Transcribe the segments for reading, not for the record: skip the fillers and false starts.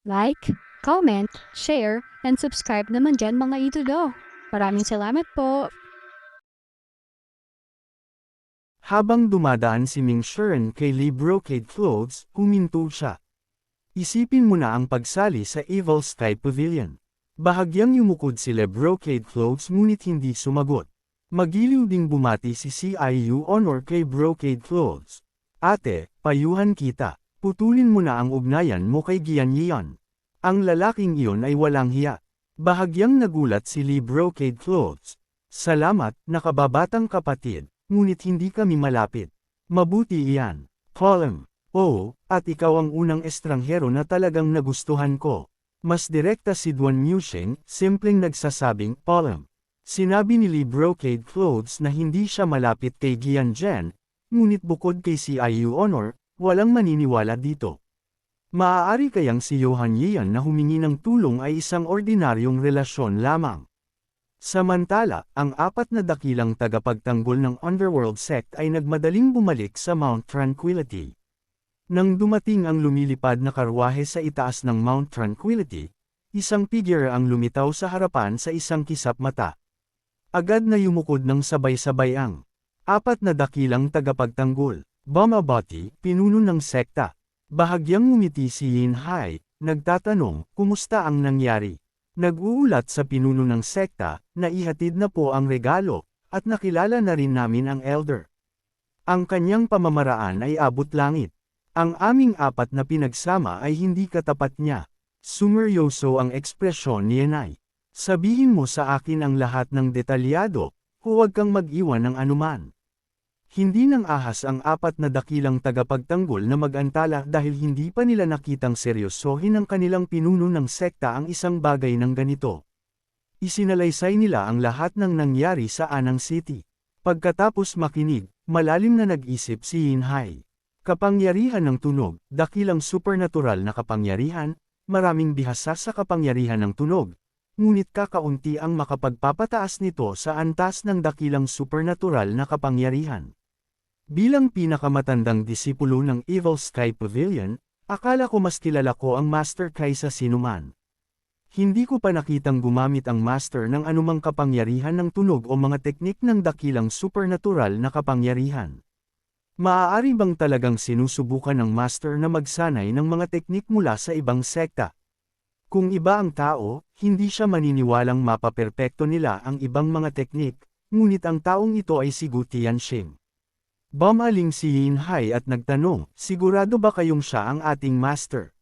Like, comment, share, and subscribe naman dyan mga idolo. Maraming salamat po. Habang dumadaan si Ming Shuren kay Lee Brocade Clothes, huminto siya. Isipin mo na ang pagsali sa Evil Sky Pavilion. Bahagyang yumukod si Lee Brocade Clothes ngunit hindi sumagot. Magiliw ding bumati si CIU Honor kay Brocade Clothes. Ate, payuhan kita. Putulin mo na ang ugnayan mo kay Gian Yian. Ang lalaking iyon ay walang hiya. Bahagyang nagulat si Lee Brocade Clothes. Salamat, nakababatang kapatid. Ngunit hindi kami malapit. Mabuti iyan. Column. Oo, at ikaw ang unang estranghero na talagang nagustuhan ko. Mas direkta si Duan Musheng, simpleng nagsasabing, Column. Sinabi ni Lee Brocade Clothes na hindi siya malapit kay Gian Zhen, ngunit bukod kay CIU Honor, walang maniniwala dito. Maaari kayang si Johan Yian na humingi ng tulong ay isang ordinaryong relasyon lamang. Samantala, ang apat na dakilang tagapagtanggol ng Underworld Sect ay nagmadaling bumalik sa Mount Tranquility. Nang dumating ang lumilipad na karwahe sa itaas ng Mount Tranquility, isang figure ang lumitaw sa harapan sa isang kisap mata. Agad na yumukod ng sabay-sabay ang apat na dakilang tagapagtanggol. Bumabati, pinuno ng sekta. Bahagyang ngumiti si Yin Hai, nagtatanong, kumusta ang nangyari? Nag-uulat sa pinuno ng sekta, na ihatid na po ang regalo, at nakilala na rin namin ang elder. Ang kanyang pamamaraan ay abot langit. Ang aming apat na pinagsama ay hindi katapat niya. Sumeryoso ang ekspresyon ni Yenay. Sabihin mo sa akin ang lahat ng detalyado, huwag kang mag-iwan ng anuman. Hindi nang ahas ang apat na dakilang tagapagtanggol na mag-antala dahil hindi pa nila nakitang seryosohin ng kanilang pinuno ng sekta ang isang bagay ng ganito. Isinalaysay nila ang lahat ng nangyari sa Anang City. Pagkatapos makinig, malalim na nag-isip si Yin Hai. Kapangyarihan ng tunog, dakilang supernatural na kapangyarihan, maraming bihasa sa kapangyarihan ng tunog, ngunit kakaunti ang makapagpapataas nito sa antas ng dakilang supernatural na kapangyarihan. Bilang pinakamatandang disipulo ng Evil Sky Pavilion, akala ko mas kilala ko ang Master kaysa sinuman. Hindi ko pa nakitang gumamit ang Master ng anumang kapangyarihan ng tunog o mga teknik ng dakilang supernatural na kapangyarihan. Maaari bang talagang sinusubukan ng Master na magsanay ng mga teknik mula sa ibang sekta? Kung iba ang tao, hindi siya maniniwalang mapaperpekto nila ang ibang mga teknik, ngunit ang taong ito ay si Gu Tianxing. Bumaling si Yin Hai at nagtanong, sigurado ba kayong siya ang ating master?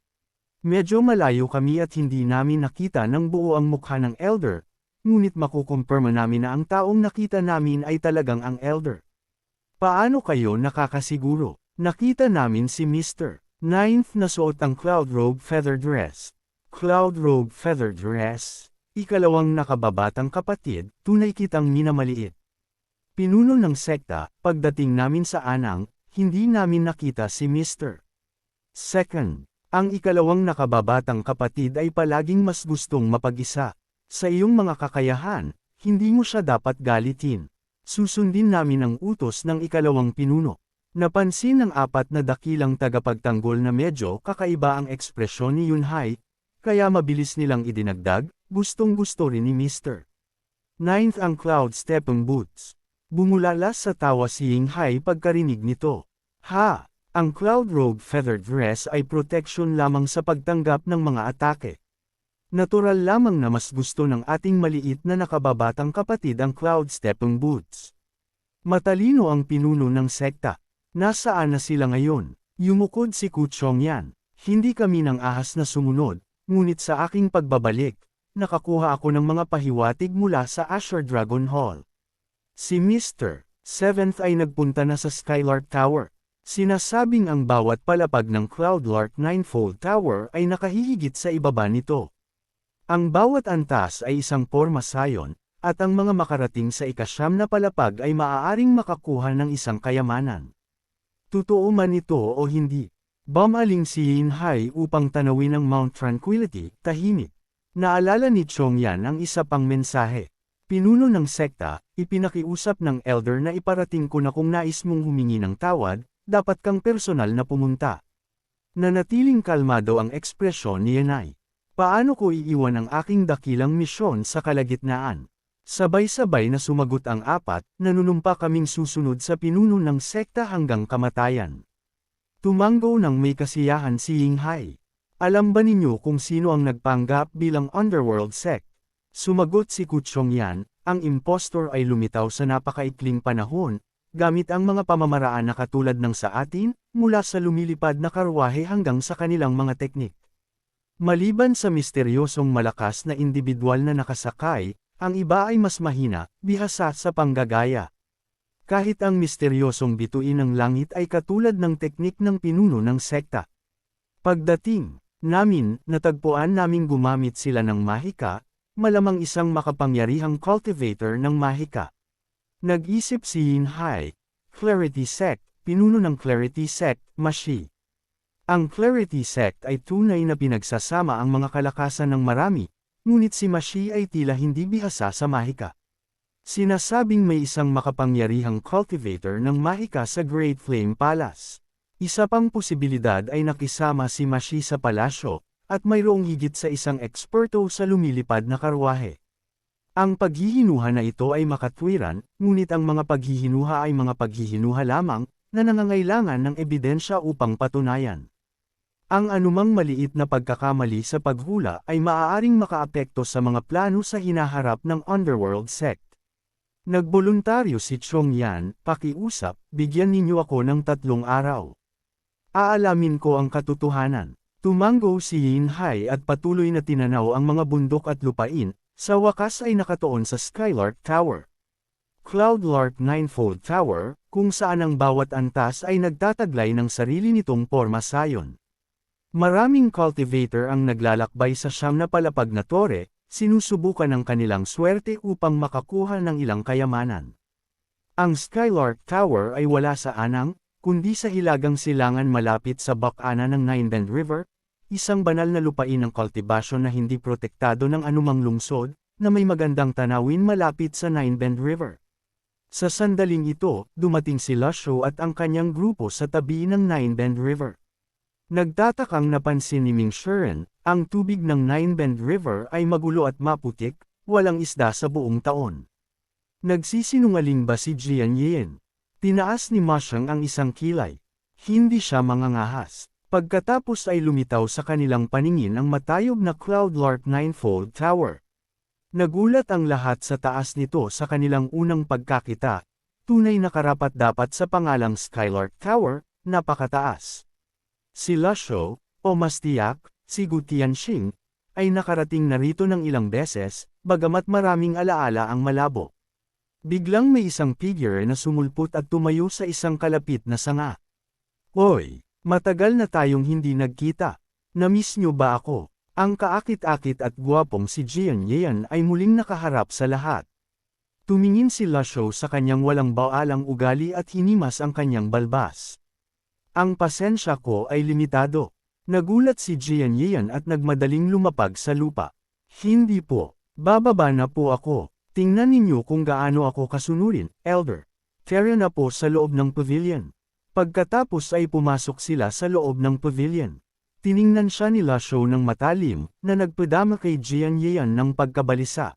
Medyo malayo kami at hindi namin nakita ng buo ang mukha ng elder, ngunit makukumpirma namin na ang taong nakita namin ay talagang ang elder. Paano kayo nakakasiguro? Nakita namin si Mr. Ninth na suot ang Cloud Robe Feather Dress. Cloud Robe Feather Dress? Ikalawang nakababatang kapatid, tunay kitang minamaliit. Pinuno ng sekta, pagdating namin sa Anang, hindi namin nakita si Mr. Second, ang ikalawang nakababatang kapatid ay palaging mas gustong mapag-isa. Sa iyong mga kakayahan, hindi mo siya dapat galitin. Susundin namin ang utos ng ikalawang pinuno. Napansin ng apat na dakilang tagapagtanggol na medyo kakaiba ang ekspresyon ni Yun Hai, kaya mabilis nilang idinagdag, gustong-gusto rin ni Mr. Ninth ang Cloud Stepping Boots. Bumulala sa tawa si Ying Hai pagkarinig nito. Ha! Ang Cloud Robe Feather Dress ay protection lamang sa pagtanggap ng mga atake. Natural lamang na mas gusto ng ating maliit na nakababatang kapatid ang Cloud Stepping Boots. Matalino ang pinuno ng sekta. Nasaan na sila ngayon? Yumukod si Ku Chongyan. Hindi kami ng ahas na sumunod, ngunit sa aking pagbabalik, nakakuha ako ng mga pahiwatig mula sa Azure Dragon Hall. Si Mr. Seventh ay nagpunta na sa Skylark Tower. Sinasabing ang bawat palapag ng Cloudlark Ninefold Tower ay nakahihigit sa ibaba nito. Ang bawat antas ay isang pormasayon, at ang mga makarating sa ikasyam na palapag ay maaaring makakuha ng isang kayamanan. Totoo man ito o hindi, bumaling si Yin Hai upang tanawin ang Mount Tranquility, tahimik. Naalala ni Chongyan ang isa pang mensahe. Pinuno ng sekta, ipinakiusap ng elder na iparating ko na kung nais mong humingi ng tawad, dapat kang personal na pumunta. Nanatiling kalmado ang ekspresyon ni Yanai. Paano ko iiwan ang aking dakilang misyon sa kalagitnaan? Sabay-sabay na sumagot ang apat, nanunumpa kaming susunod sa pinuno ng sekta hanggang kamatayan. Tumanggo ng may kasiyahan si Yinghai. Alam ba ninyo kung sino ang nagpanggap bilang underworld sect? Sumagot si Kuchongyan, ang impostor ay lumitaw sa napakaikling panahon, gamit ang mga pamamaraan na katulad ng sa atin, mula sa lumilipad na karwahe hanggang sa kanilang mga teknik. Maliban sa misteryosong malakas na individual na nakasakay, ang iba ay mas mahina, bihasa sa panggagaya. Kahit ang misteryosong bituin ng langit ay katulad ng teknik ng pinuno ng sekta. Pagdating namin, natagpuan naming gumamit sila ng mahika, malamang isang makapangyarihang cultivator ng mahika. Nag-isip si Yinhai, Clarity Sect, pinuno ng Clarity Sect, Mashi. Ang Clarity Sect ay tunay na pinagsasama ang mga kalakasan ng marami, ngunit si Mashi ay tila hindi bihasa sa mahika. Sinasabing may isang makapangyarihang cultivator ng mahika sa Great Flame Palace. Isa pang posibilidad ay nakisama si Mashi sa palasyo, at mayroong higit sa isang eksperto sa lumilipad na karwahe. Ang paghihinuha na ito ay makatwiran, ngunit ang mga paghihinuha ay mga paghihinuha lamang, na nangangailangan ng ebidensya upang patunayan. Ang anumang maliit na pagkakamali sa paghula ay maaaring makaapekto sa mga plano sa hinaharap ng Underworld Sect. Nagboluntaryo si Chongyan, pakiusap, bigyan ninyo ako ng 3 araw. Aalamin ko ang katotohanan. Tumanggo si Yinhai at patuloy na tinanaw ang mga bundok at lupain, sa wakas ay nakatuon sa Skylark Tower. Cloudlark Ninefold Tower, kung saan ang bawat antas ay nagtataglay ng sarili nitong porma sayon. Maraming cultivator ang naglalakbay sa siyam na palapag na tore, sinusubukan ang kanilang swerte upang makakuha ng ilang kayamanan. Ang Skylark Tower ay wala sa anang, kundi sa hilagang silangan malapit sa bakana ng Ninebend River, isang banal na lupain ng kultibasyon na hindi protektado ng anumang lungsod, na may magandang tanawin malapit sa Ninebend River. Sa sandaling ito, dumating si Lusho at ang kanyang grupo sa tabi ng Ninebend River. Nagtatakang napansin ni Ming Shuren, ang tubig ng Ninebend River ay magulo at maputik, walang isda sa buong taon. Nagsisinungaling ba si Jian Yin? Tinaas ni Ma Sheng ang isang kilay. Hindi siya mangangahas. Pagkatapos ay lumitaw sa kanilang paningin ang matayog na Cloudlark Ninefold Tower. Nagulat ang lahat sa taas nito sa kanilang unang pagkakita, tunay na karapat-dapat sa pangalang Skylark Tower, napakataas. Si Lusho, o mas tiyak, si Gu Tianxing, ay nakarating narito ng ilang beses, bagamat maraming alaala ang malabo. Biglang may isang figure na sumulpot at tumayo sa isang kalapit na sanga. Hoy! Matagal na tayong hindi nagkita. Namiss nyo ba ako? Ang kaakit-akit at gwapong si Jian Yan ay muling nakaharap sa lahat. Tumingin si Lusho sa kanyang walang baalang ugali at hinimas ang kanyang balbas. Ang pasensya ko ay limitado. Nagulat si Jian Yan at nagmadaling lumapag sa lupa. Hindi po. Bababa na po ako. Tingnan ninyo kung gaano ako kasunurin, Elder. Tara na po sa loob ng pavilion. Pagkatapos ay pumasok sila sa loob ng pavilion. Tiningnan siya ni Lusho ng matalim, na nagpadama kay Jian Yan ng pagkabalisa.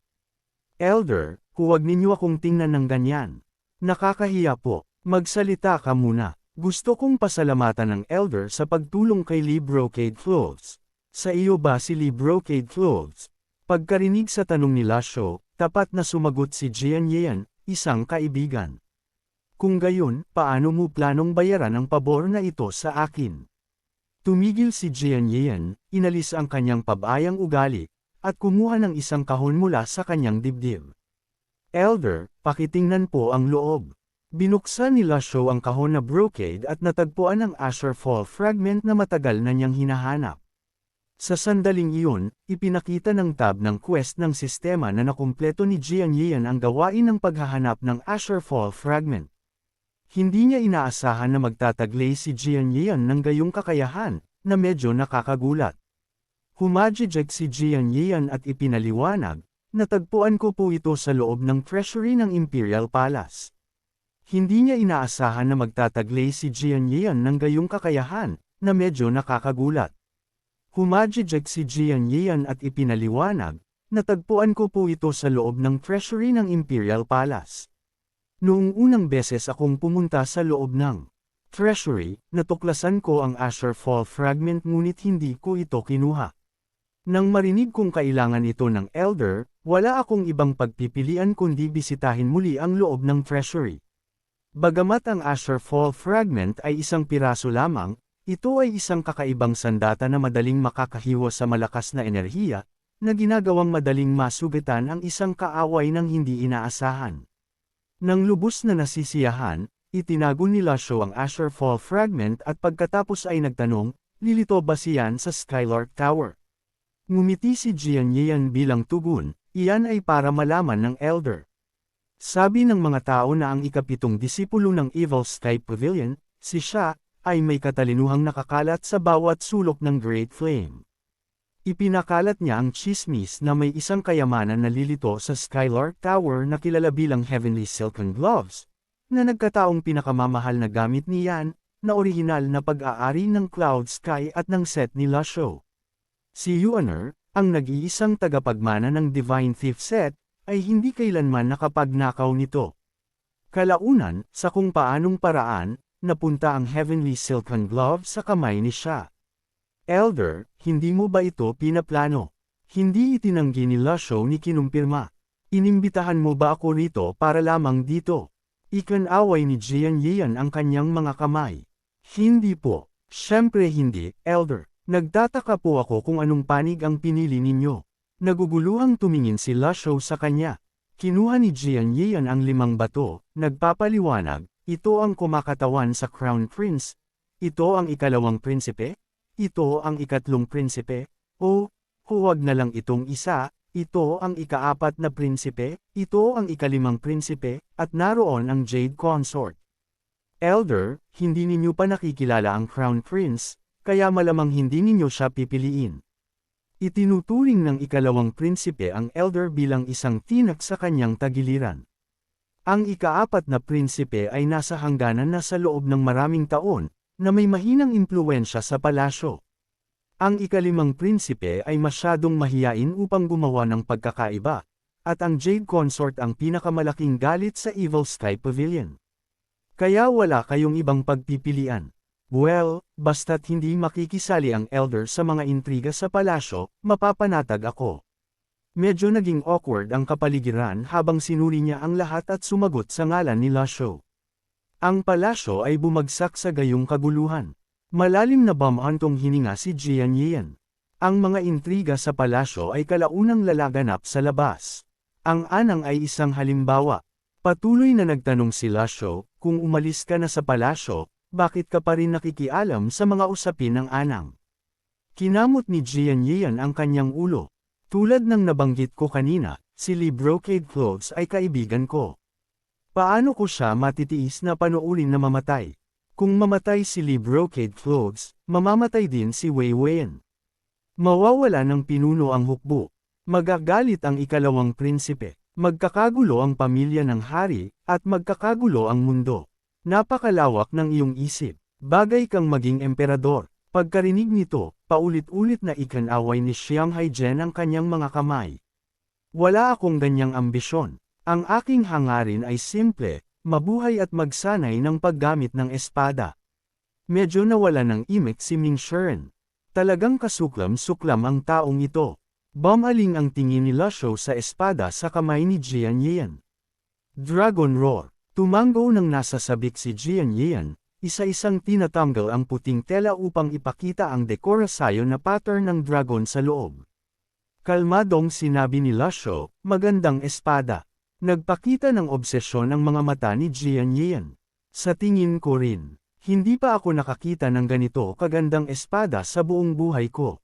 Elder, huwag ninyo akong tingnan ng ganyan. Nakakahiya po. Magsalita ka muna. Gusto kong pasalamatan ng Elder sa pagtulong kay Lee Brocade Clothes. Sa iyo ba si Lee Brocade Clothes? Pagkarinig sa tanong ni Lusho, tapat na sumagot si Jian Yan, isang kaibigan. Kung gayon, paano mo planong bayaran ang pabor na ito sa akin? Tumigil si Jian Yan, inalis ang kanyang pabayang ugali, at kumuha ng isang kahon mula sa kanyang dibdib. Elder, pakitingnan po ang loob. Binuksan ni Lusho ang kahon na brocade at natagpuan ang Asher Fall fragment na matagal na niyang hinahanap. Sa sandaling iyon, ipinakita ng tab ng quest ng sistema na nakumpleto ni Jian Yan ang gawain ng paghahanap ng Asher Fall fragment. Hindi niya inaasahan na magtataglay si Jian Yan ng gayong kakayahan, na medyo nakakagulat. Humajijek si Jian Yan at ipinaliwanag, natagpuan ko po ito sa loob ng treasury ng Imperial Palace. Hindi niya inaasahan na magtataglay si Jian Yan ng gayong kakayahan, na medyo nakakagulat. Humajijek si Jian Yian at ipinaliwanag, natagpuan ko po ito sa loob ng treasury ng Imperial Palace. Noong unang beses akong pumunta sa loob ng treasury, natuklasan ko ang Asher Fall fragment ngunit hindi ko ito kinuha. Nang marinig kong kailangan ito ng Elder, wala akong ibang pagpipilian kundi bisitahin muli ang loob ng treasury. Bagamat ang Asher Fall fragment ay isang piraso lamang, ito ay isang kakaibang sandata na madaling makakahiwa sa malakas na enerhiya, na ginagawang madaling masubitan ang isang kaaway ng hindi inaasahan. Nang lubos na nasisiyahan, itinago ni Lasho ang Asher Fall fragment at pagkatapos ay nagtanong, lilito ba siyan sa Skylark Tower? Ngumiti si Jian Yian bilang tugon, iyan ay para malaman ng Elder. Sabi ng mga tao na ang ikapitong disipulo ng Evil Sky Pavilion, si Xia, ay may katalinuhang nakakalat sa bawat sulok ng Great Flame. Ipinakalat niya ang chismis na may isang kayamanan na lilito sa Skylark Tower na kilala bilang Heavenly Silken Gloves, na nagkataong pinakamamahal na gamit ni Yan, na orihinal na pag-aari ng Cloud Sky at ng set ni Lasho. Si Yuaner, ang nag-iisang tagapagmana ng Divine Thief set, ay hindi kailanman nakapagnakaw nito. Kalaunan, sa kung paanong paraan, napunta ang Heavenly Silken Glove sa kamay ni Xia. Elder, hindi mo ba ito pinaplano? Hindi itinanggi ni Lasho ni kinumpirma. Inimbitahan mo ba ako rito para lamang dito? Ikan-away ni Jian Yian ang kanyang mga kamay. Hindi po. Siyempre hindi, Elder. Nagtataka po ako kung anong panig ang pinili ninyo. Naguguluhang tumingin si Lasho sa kanya. Kinuha ni Jian Yian ang 5 bato, nagpapaliwanag, ito ang kumakatawan sa Crown Prince, ito ang ikalawang prinsipe, ito ang ikatlong prinsipe, o, huwag na lang itong isa, ito ang ikaapat na prinsipe, ito ang ikalimang prinsipe, at naroon ang Jade Consort. Elder, hindi ninyo pa nakikilala ang Crown Prince, kaya malamang hindi ninyo siya pipiliin. Itinuturing ng ikalawang prinsipe ang Elder bilang isang tinak sa kanyang tagiliran. Ang ikaapat na prinsipe ay nasa hangganan na sa loob ng maraming taon, na may mahinang impluwensya sa palasyo. Ang ikalimang prinsipe ay masyadong mahiyain upang gumawa ng pagkakaiba, at ang Jade Consort ang pinakamalaking galit sa Evil Sky Pavilion. Kaya wala kayong ibang pagpipilian. Well, basta't hindi makikisali ang Elder sa mga intriga sa palasyo, mapapanatag ako. Medyo naging awkward ang kapaligiran habang sinuri niya ang lahat at sumagot sa ngalan ni Lasho. Ang palasyo ay bumagsak sa gayong kaguluhan. Malalim na bamantong hininga si Jian Yian. Ang mga intriga sa palasyo ay kalaunang lalaganap sa labas. Ang anang ay isang halimbawa. Patuloy na nagtanong si Lasho, kung umalis ka na sa palasyo, bakit ka pa rin nakikialam sa mga usapin ng anang? Kinamot ni Jian Yian ang kanyang ulo. Tulad ng nabanggit ko kanina, si Lee Brocade Clothes ay kaibigan ko. Paano ko siya matitiis na panoorin na mamatay? Kung mamatay si Lee Brocade Clothes, mamamatay din si Wei Wen. Mawawala ng pinuno ang hukbo. Magagalit ang ikalawang prinsipe. Magkakagulo ang pamilya ng hari, at magkakagulo ang mundo. Napakalawak ng iyong isip. Bagay kang maging emperador. Pagkarinig nito, paulit-ulit na ikan-away ni Xiang Haizhen ang kanyang mga kamay. Wala akong ganyang ambisyon. Ang aking hangarin ay simple, mabuhay at magsanay ng paggamit ng espada. Medyo nawala ng imik si Ming Shuren. Talagang kasuklam-suklam ang taong ito. Bumaling ang tingin ni Lasho sa espada sa kamay ni Jian Yian. Dragon Roar. Tumango nang nasa sabik si Jian Yian, isa-isang tinatanggal ang puting tela upang ipakita ang dekorasyon na pattern ng dragon sa loob. Kalmadong sinabi ni Lasho, magandang espada. Nagpakita ng obsesyon ang mga mata ni Jian Yian. Sa tingin ko rin, hindi pa ako nakakita ng ganito kagandang espada sa buong buhay ko.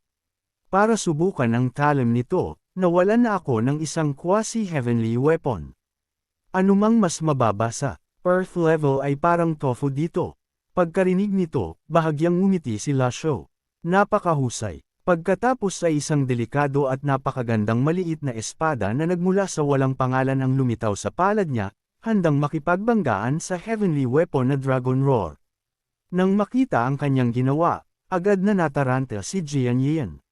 Para subukan ang talim nito, nawalan na ako ng isang quasi-heavenly weapon. Anumang mas mababa sa Earth level ay parang tofu dito. Pagkarinig nito, bahagyang ngumiti si Lasho. Napakahusay. Pagkatapos ay isang delikado at napakagandang maliit na espada na nagmula sa walang pangalan ang lumitaw sa palad niya, handang makipagbanggaan sa heavenly weapon na Dragon Roar. Nang makita ang kanyang ginawa, Agad na nataranta si Jian Yian.